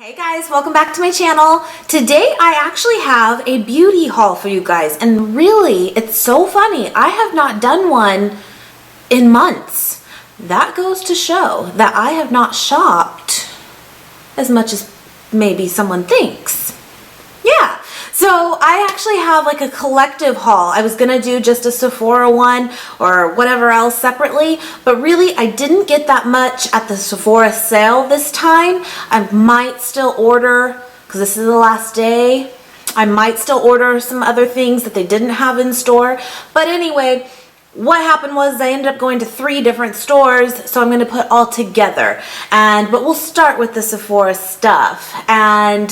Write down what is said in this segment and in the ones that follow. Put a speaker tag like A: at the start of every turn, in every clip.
A: Hey guys, welcome back to my channel. Today I actually have a beauty haul for you guys, and really it's so funny. I have not done one in months. That goes to show that I have not shopped as much as maybe someone thinks. Yeah, so I actually have like a collective haul. I was gonna do just a Sephora one or whatever else separately, but really I didn't get that much at the Sephora sale this time. I might still order, because this is the last day, I might still order some other things that they didn't have in store. But anyway, what happened was I ended up going to 3 different stores, so I'm going to put all together. But we'll start with the Sephora stuff, and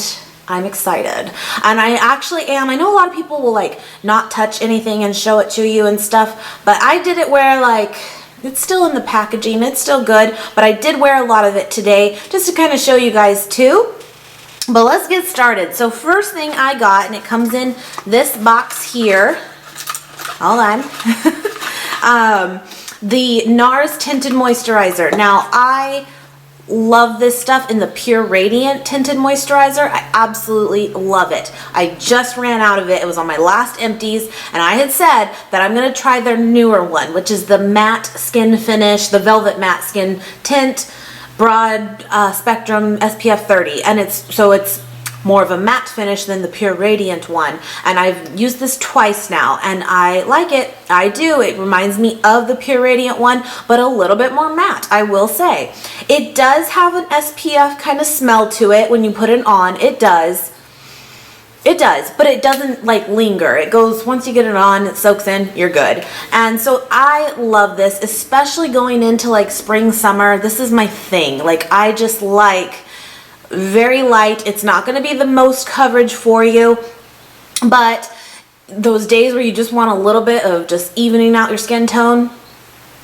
A: I'm excited. And I actually am. I know a lot of people will like not touch anything and show it to you and stuff, but I did it where like it's still in the packaging, it's still good, but I did wear a lot of it today just to kind of show you guys too. But let's get started. So first thing I got, and it comes in this box here. Hold on. The NARS Tinted Moisturizer. Now I love this stuff in the Pure Radiant Tinted Moisturizer. I absolutely love it. I just ran out of it. It was on my last empties, and I had said that I'm going to try their newer one, which is the matte skin finish, the velvet matte skin tint, broad spectrum SPF 30, and it's more of a matte finish than the Pure Radiant one, and I've used this twice now and I like it. I do. It reminds me of the Pure Radiant one, but a little bit more matte, I will say. It does have an SPF kind of smell to it when you put it on. It does, but it doesn't like linger. It goes, once you get it on, it soaks in, you're good. And so I love this, especially going into like spring, summer. This is my thing. Like, I just like very light. It's not going to be the most coverage for you, but those days where you just want a little bit of just evening out your skin tone,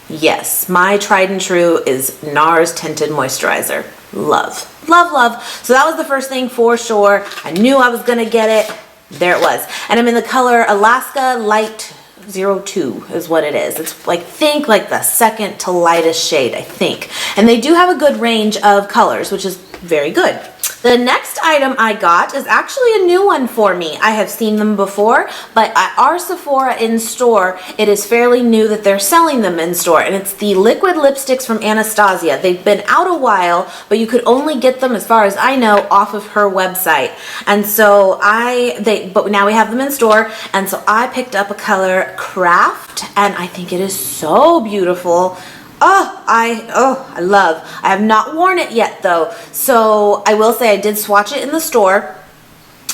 A: yes, my tried and true is NARS Tinted Moisturizer. Love, love, love. So that was the first thing for sure. I knew I was going to get it. There it was. And I'm in the color Alaska Light 02 is what it is. It's like, think like the second to lightest shade, I think. And they do have a good range of colors, which is very good. The next item I got is actually a new one for me. I have seen them before, but at our Sephora in store, it is fairly new that they're selling them in store, and it's the liquid lipsticks from Anastasia. They've been out a while, but you could only get them, as far as I know, off of her website. And so but now we have them in store, and so I picked up a color Craft, and I think it is so beautiful. I love. I have not worn it yet though, so I will say I did swatch it in the store,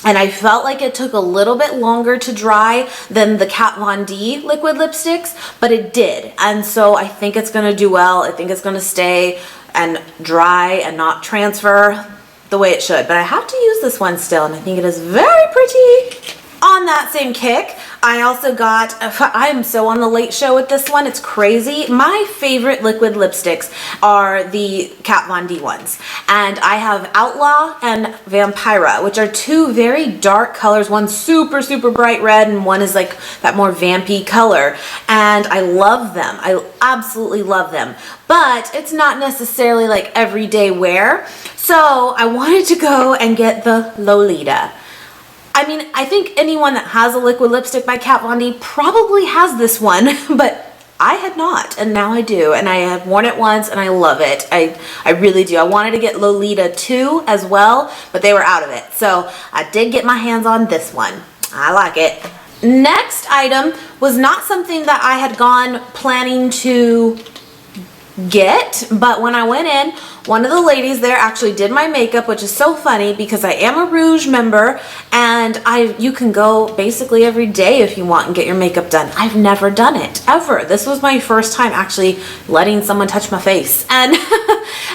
A: and I felt like it took a little bit longer to dry than the Kat Von D liquid lipsticks, but it did, and so I think it's gonna do well. I think it's gonna stay and dry and not transfer the way it should, but I have to use this one still, and I think it is very pretty. On that same kick, I also got, I am so on the late show with this one, it's crazy. My favorite liquid lipsticks are the Kat Von D ones. And I have Outlaw and Vampira, which are 2 very dark colors. One's super, super bright red, and one is like that more vampy color. And I love them. I absolutely love them. But it's not necessarily like everyday wear. So I wanted to go and get the Lolita. I mean, I think anyone that has a liquid lipstick by Kat Von D probably has this one, but I had not, and now I do, and I have worn it once, and I love it. I really do. I wanted to get Lolita 2 as well, but they were out of it, so I did get my hands on this one. I like it. Next item was not something that I had gone planning to get, but when I went in, one of the ladies there actually did my makeup, which is so funny because I am a Rouge member, and you can go basically every day if you want and get your makeup done. I've never done it ever. This was my first time actually letting someone touch my face, and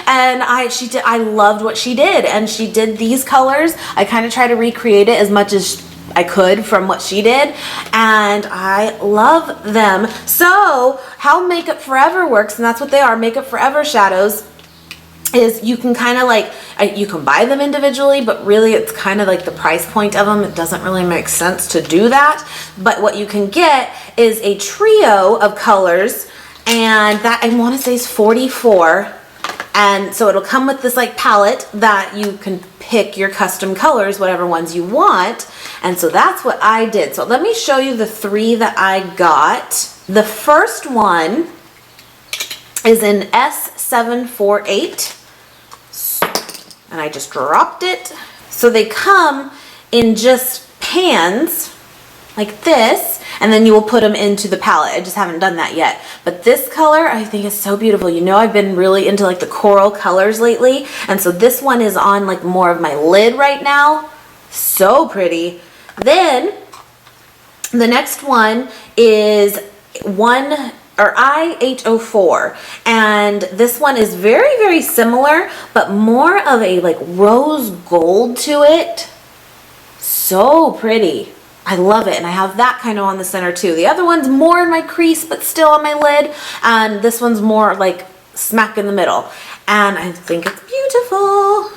A: I loved what she did, and she did these colors. I kind of try to recreate it as much as I could from what she did, and I love them. So how Makeup Forever works, and that's what they are, Makeup Forever shadows, is you can kind of like, you can buy them individually, but really it's kind of like the price point of them. It doesn't really make sense to do that. But what you can get is a trio of colors, and that I want to say is $44. And so it'll come with this like palette that you can pick your custom colors, whatever ones you want. And so that's what I did. So let me show you the 3 that I got. The first one is in S748. And I just dropped it. So they come in just pans like this, and then you will put them into the palette. I just haven't done that yet. But this color I think is so beautiful. You know, I've been really into like the coral colors lately, and so this one is on like more of my lid right now. So pretty. Then the next one is I-804, and this one is very, very similar, but more of a like rose gold to it. So pretty. I love it, and I have that kind of on the center too. The other one's more in my crease, but still on my lid, and this one's more like smack in the middle, and I think it's beautiful.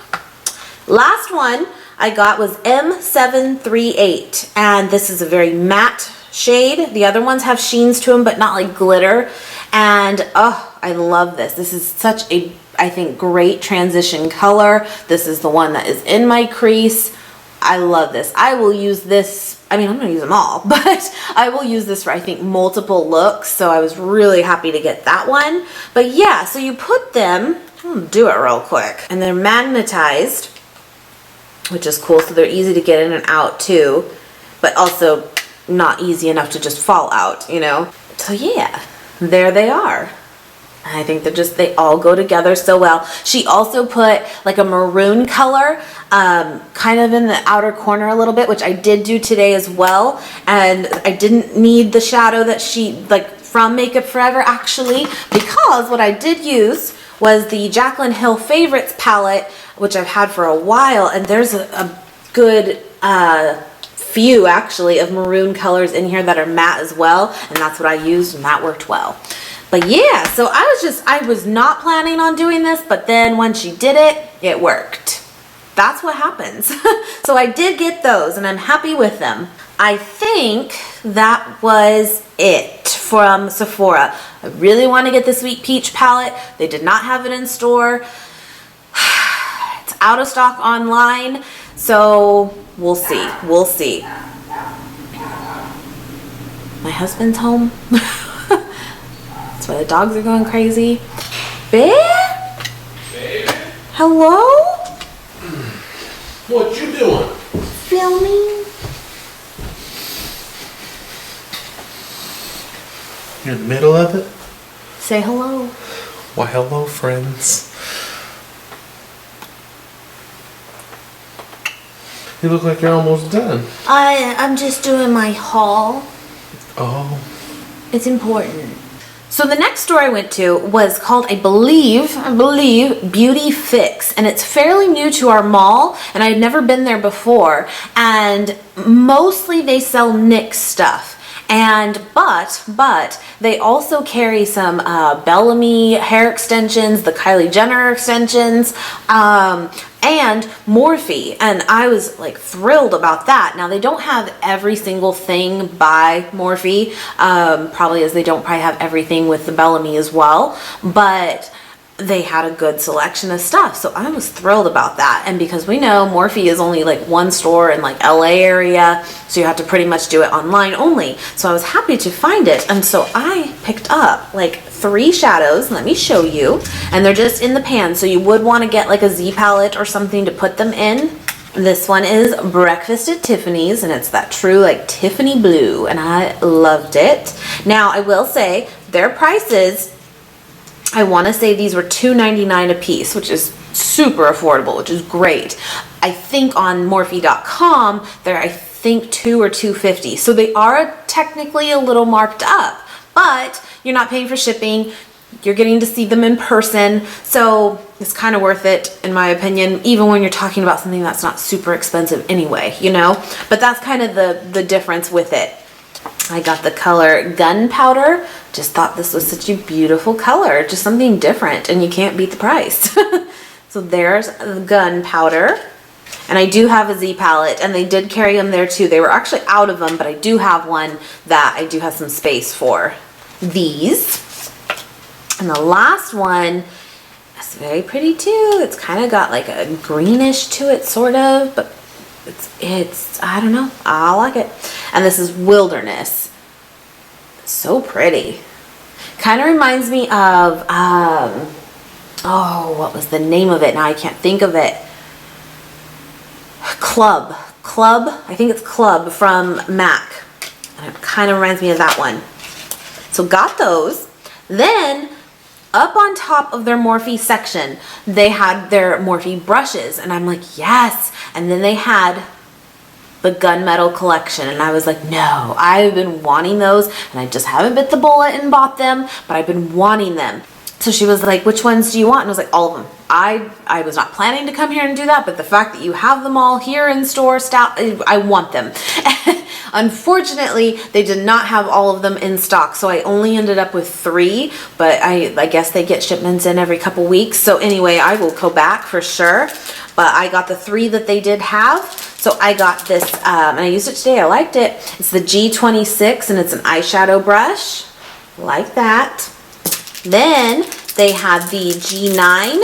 A: Last one I got was M738, and this is a very matte shade. The other ones have sheens to them, but not like glitter, and oh, I love this. This is such a, I think, great transition color. This is the one that is in my crease. I love this. I will use this, I mean, I'm gonna use them all, but I will use this for, I think, multiple looks, so I was really happy to get that one. But yeah, so you put them, I'm gonna do it real quick, and they're magnetized, which is cool, so they're easy to get in and out too, but also not easy enough to just fall out, you know? So yeah, there they are. I think they all go together so well. She also put like a maroon color kind of in the outer corner a little bit, which I did do today as well. And I didn't need the shadow that she, like from Makeup Forever actually, because what I did use was the Jaclyn Hill Favorites palette, which I've had for a while. And there's a good few actually of maroon colors in here that are matte as well. And that's what I used, and that worked well. But yeah, so I was not planning on doing this, but then when she did it, it worked. That's what happens. So I did get those, and I'm happy with them. I think that was it from Sephora. I really want to get the Sweet Peach palette. They did not have it in store. It's out of stock online, so we'll see. We'll see. My husband's home. That's why the dogs are going crazy. Babe?
B: Baby?
A: Hello?
B: What you doing?
A: Filming.
B: You're in the middle of it?
A: Say hello.
B: Why, hello, friends. You look like you're almost done.
A: I'm just doing my haul.
B: Oh.
A: It's important. So the next store I went to was called, I believe, Beauty Fix, and it's fairly new to our mall, and I had never been there before, and mostly they sell NYX stuff. And but they also carry some Bellamy hair extensions, the Kylie Jenner extensions, and Morphe, and I was like thrilled about that. Now they don't have every single thing by Morphe, probably as they don't probably have everything with the Bellamy as well, but they had a good selection of stuff, so I was thrilled about that. And because we know Morphe is only like one store in like LA area, so you have to pretty much do it online only, so I was happy to find it. And so I picked up like 3 shadows, let me show you, and they're just in the pan, so you would want to get like a Z palette or something to put them in. This one is Breakfast at Tiffany's, and it's that true like Tiffany blue, and I loved it. Now I will say their prices, I want to say these were $2.99 a piece, which is super affordable, which is great. I think on Morphe.com, they're I think $2 or $2.50. So they are technically a little marked up, but you're not paying for shipping. You're getting to see them in person. So it's kind of worth it, in my opinion, even when you're talking about something that's not super expensive anyway, you know? But that's kind of the difference with it. I got the color Gunpowder. Just thought this was such a beautiful color, just something different, and you can't beat the price. So there's the Gunpowder. And I do have a Z palette, and they did carry them there too. They were actually out of them, but I do have one that I do have some space for. These. And the last one, It's very pretty too. It's kind of got like a greenish to it, sort of, but it's I don't know. I like it. And this is Wilderness. So pretty. Kind of reminds me of, oh, what was the name of it? Now I can't think of it. Club, I think it's Club from MAC. And it kind of reminds me of that one. So got those. Then up on top of their Morphe section, they had their Morphe brushes. And I'm like, yes. And then they had the gunmetal collection. And I was like, no, I've been wanting those. And I just haven't bit the bullet and bought them. But I've been wanting them. So she was like, which ones do you want? And I was like, all of them. I was not planning to come here and do that, but the fact that you have them all here in store, I want them. Unfortunately, they did not have all of them in stock, so I only ended up with 3, but I guess they get shipments in every couple weeks. So anyway, I will go back for sure, but I got the 3 that they did have. So I got this, and I used it today. I liked it. It's the G26, and it's an eyeshadow brush, like that. Then they had the G9,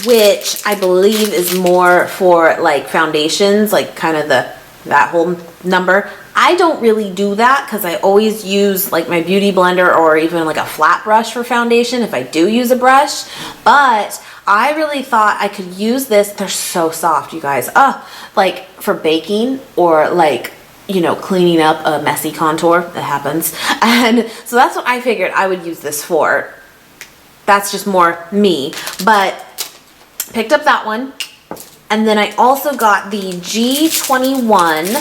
A: which I believe is more for like foundations, like kind of that whole number. I don't really do that because I always use like my beauty blender or even like a flat brush for foundation if I do use a brush. But I really thought I could use this. They're so soft, you guys. Like for baking or like, you know, cleaning up a messy contour. That happens. And so that's what I figured I would use this for. That's just more me. But picked up that one. And then I also got the G21.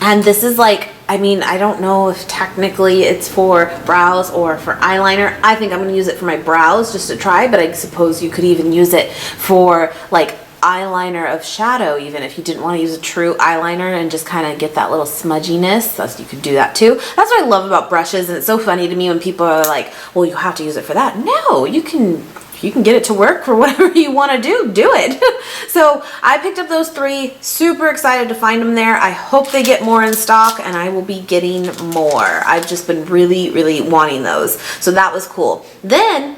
A: And this is like, I mean, I don't know if technically it's for brows or for eyeliner. I think I'm going to use it for my brows just to try. But I suppose you could even use it for like eyeliner of shadow, even if you didn't want to use a true eyeliner and just kind of get that little smudginess. You could do that too. That's what I love about brushes, and it's so funny to me when people are like, well, you have to use it for that. No, you can get it to work for whatever you want to do it. So I picked up those 3, super excited to find them there. I hope they get more in stock, and I will be getting more. I've just been really wanting those, so that was cool. Then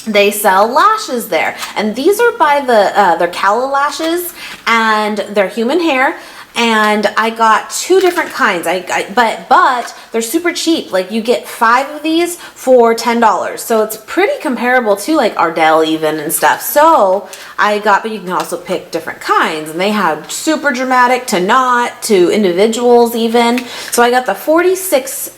A: they sell lashes there, and these are by their Cowell Lashes, and they're human hair. And I got 2 different kinds. But they're super cheap. Like you get 5 of these for $10. So it's pretty comparable to like Ardell even and stuff. So I got, but you can also pick different kinds, and they have super dramatic to not to individuals even. So I got the 46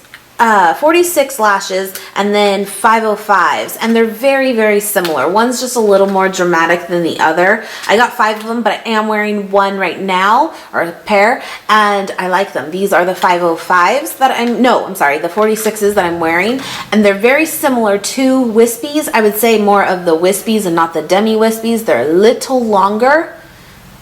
A: lashes and then 505s, and they're very similar. One's just a little more dramatic than the other. I got 5 of them, but I am wearing one right now, or a pair, and I like them. These are the 505s that I'm sorry, the 46s that I'm wearing, and they're very similar to wispies. I would say more of the wispies and not the demi wispies. They're a little longer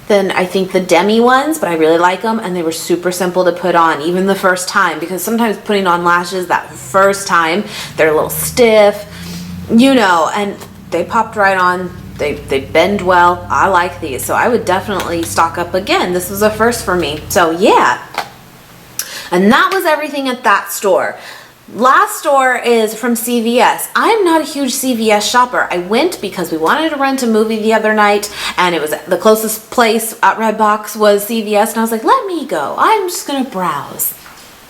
A: than I think the demi ones, but I really like them, and they were super simple to put on even the first time, because sometimes putting on lashes that first time they're a little stiff, you know, and they popped right on. They bend well. I like these, so I would definitely stock up again. This was a first for me, so yeah. And that was everything at that store. Last store is from CVS. I'm not a huge CVS shopper. I went because we wanted to rent a movie the other night, and it was the closest place at Redbox was CVS, and I was like, let me go. I'm just gonna browse,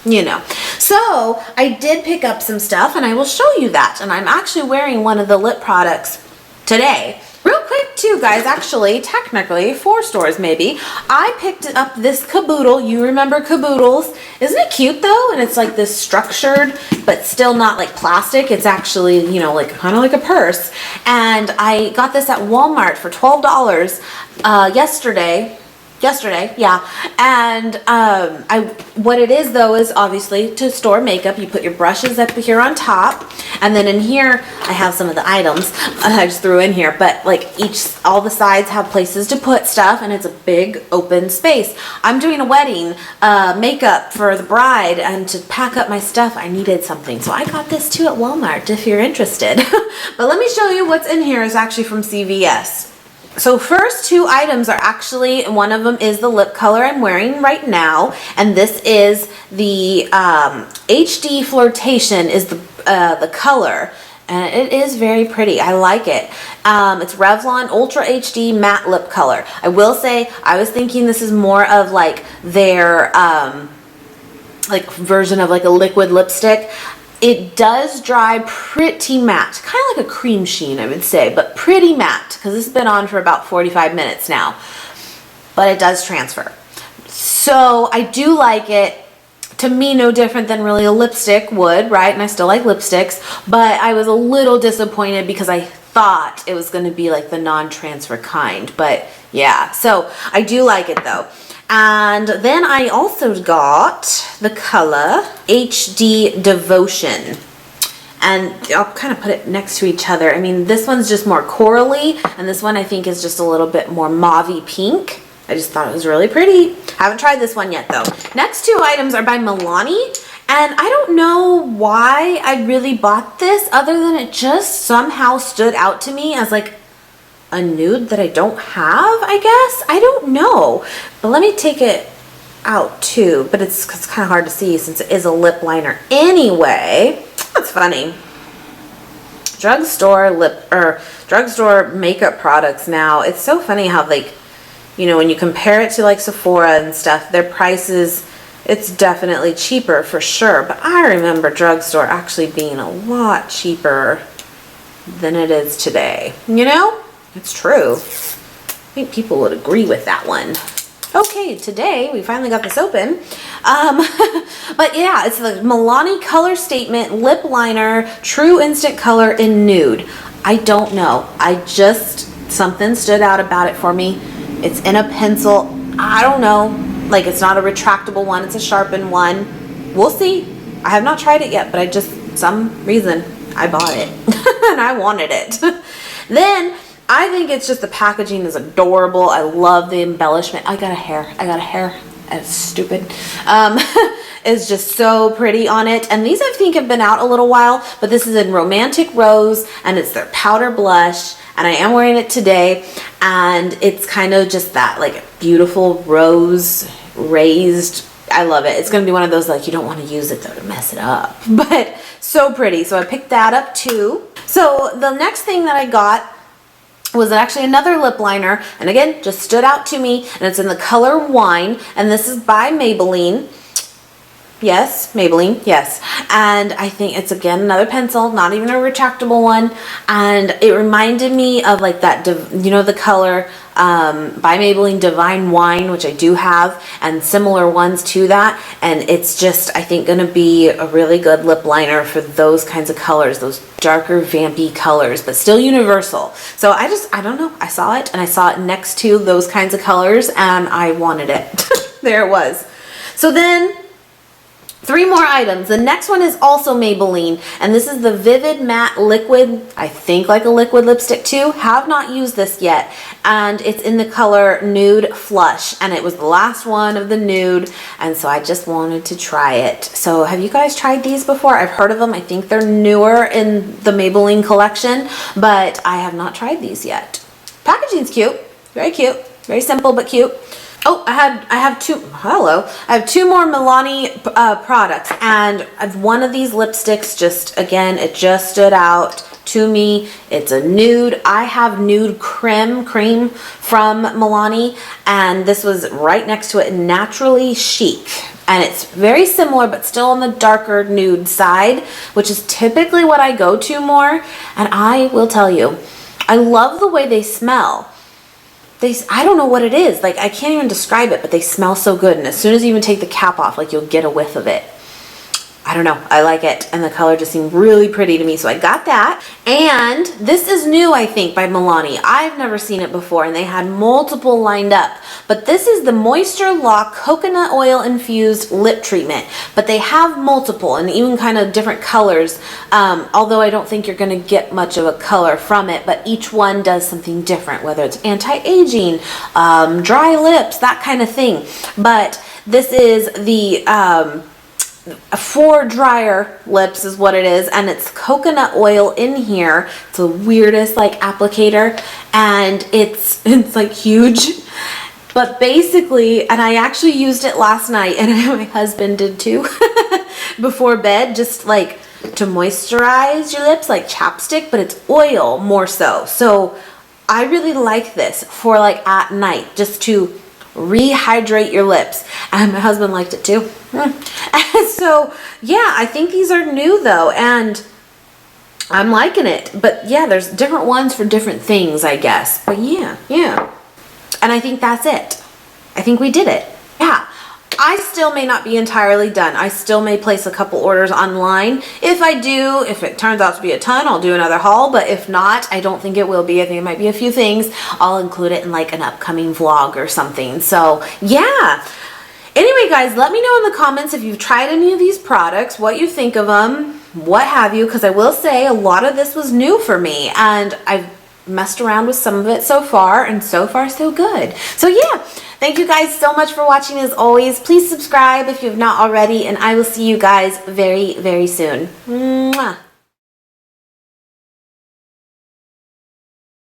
A: you know. So I did pick up some stuff, and I will show you that. And I'm actually wearing one of the lip products today. Real quick too, guys, actually, technically, 4 stores maybe. I picked up this Caboodle. You remember Caboodles. Isn't it cute though? And it's like this structured, but still not like plastic. It's actually, you know, like kind of like a purse. And I got this at Walmart for $12 yesterday, yeah. And what it is though is obviously to store makeup. You put your brushes up here on top, and then in here I have some of the items I just threw in here, but like all the sides have places to put stuff, and it's a big open space. I'm doing a wedding makeup for the bride, and to pack up my stuff I needed something, so I got this too at Walmart if you're interested. But let me show you what's in here. Is actually from CVS. So first 2 items are actually, one of them is the lip color I'm wearing right now, and this is the HD Flirtation is the color, And it is very pretty. I like it. It's Revlon Ultra HD Matte Lip Color. I will say, I was thinking this is more of like their like version of like a liquid lipstick. It does dry pretty matte, kind of like a cream sheen, I would say, but pretty matte, because this has been on for about 45 minutes now. But it does transfer. So I do like it. To me, no different than really a lipstick would, right? And I still like lipsticks, but I was a little disappointed because I thought it was going to be like the non-transfer kind. But yeah, so I do like it though. And then I also got the color HD Devotion. And I'll kind of put it next to each other. I mean, this one's just more corally, and this one I think is just a little bit more mauvey pink. I just thought it was really pretty. Haven't tried this one yet though. Next two items are by Milani, and I don't know why I really bought this other than it just somehow stood out to me as like a nude that I don't have, I guess. I don't know. But let me take it out too, but it's kind of hard to see since it is a lip liner anyway. That's funny. Drugstore makeup products now. It's so funny how like, you know, when you compare it to like Sephora and stuff, their prices, it's definitely cheaper for sure. But I remember drugstore actually being a lot cheaper than it is today. You know, it's true. I think people would agree with that one. Okay, today we finally got this open. But yeah, it's the Milani Color Statement Lip Liner True Instant Color in Nude. I don't know. Something stood out about it for me. It's in a pencil. I don't know. Like, it's not a retractable one. It's a sharpened one. We'll see. I have not tried it yet, but some reason, I bought it. And I wanted it. Then, I think it's just the packaging is adorable. I love the embellishment. I got a hair. That's stupid. It's just so pretty on it. And these I think have been out a little while, but this is in Romantic Rose, and it's their powder blush. And I am wearing it today, and it's kind of just that like beautiful rose raised. I love it. It's going to be one of those like you don't want to use it though to mess it up, but so pretty. So I picked that up too. So the next thing that I got was actually another lip liner, and again just stood out to me, and it's in the color Wine, and this is by Maybelline. Yes, Maybelline, yes. And I think it's again another pencil, not even a retractable one. And it reminded me of like that, you know, the color by Maybelline Divine Wine, which I do have, and similar ones to that. And it's just, I think, going to be a really good lip liner for those kinds of colors, those darker, vampy colors, but still universal. So I don't know. I saw it, and I saw it next to those kinds of colors, and I wanted it. There it was. So then, 3 more items. The next one is also Maybelline, and this is the Vivid Matte Liquid, I think like a liquid lipstick too. Have not used this yet, and it's in the color Nude Flush, and it was the last one of the nude, and so I just wanted to try it. So have you guys tried these before? I've heard of them. I think they're newer in the Maybelline collection, but I have not tried these yet. Packaging's cute. Very cute. Very simple but cute. Oh, I have two more Milani products, and one of these lipsticks it just stood out to me. It's a nude. I have Nude Cream from Milani, and this was right next to it, Naturally Chic. And it's very similar, but still on the darker nude side, which is typically what I go to more. And I will tell you, I love the way they smell. I don't know what it is. Like, I can't even describe it, but they smell so good. And as soon as you even take the cap off, like, you'll get a whiff of it. I don't know. I like it. And the color just seemed really pretty to me. So I got that. And this is new, I think, by Milani. I've never seen it before, and they had multiple lined up. But this is the Moisture Lock Coconut Oil Infused Lip Treatment. But they have multiple and even kind of different colors. Although I don't think you're going to get much of a color from it. But each one does something different, whether it's anti-aging, dry lips, that kind of thing. But this is the... for drier lips is what it is, and it's coconut oil in here. It's the weirdest like applicator, and it's like huge, but basically, and I actually used it last night, and my husband did too before bed, just like to moisturize your lips like chapstick, but it's oil more so. So I really like this for like at night, just to rehydrate your lips. And my husband liked it too. So yeah, I think these are new though, and I'm liking it. But yeah, there's different ones for different things, I guess. But yeah. And I think that's it. I think we did it. Yeah. I still may not be entirely done. I still may place a couple orders online. If I do, if it turns out to be a ton, I'll do another haul. But if not, I don't think it will be. I think it might be a few things. I'll include it in like an upcoming vlog or something. So yeah. Anyway, guys, let me know in the comments if you've tried any of these products, what you think of them, what have you. Because I will say a lot of this was new for me. And I've messed around with some of it so far. And so far, so good. So yeah. Thank you guys so much for watching as always. Please subscribe if you have not already, and I will see you guys very, very soon. Mwah.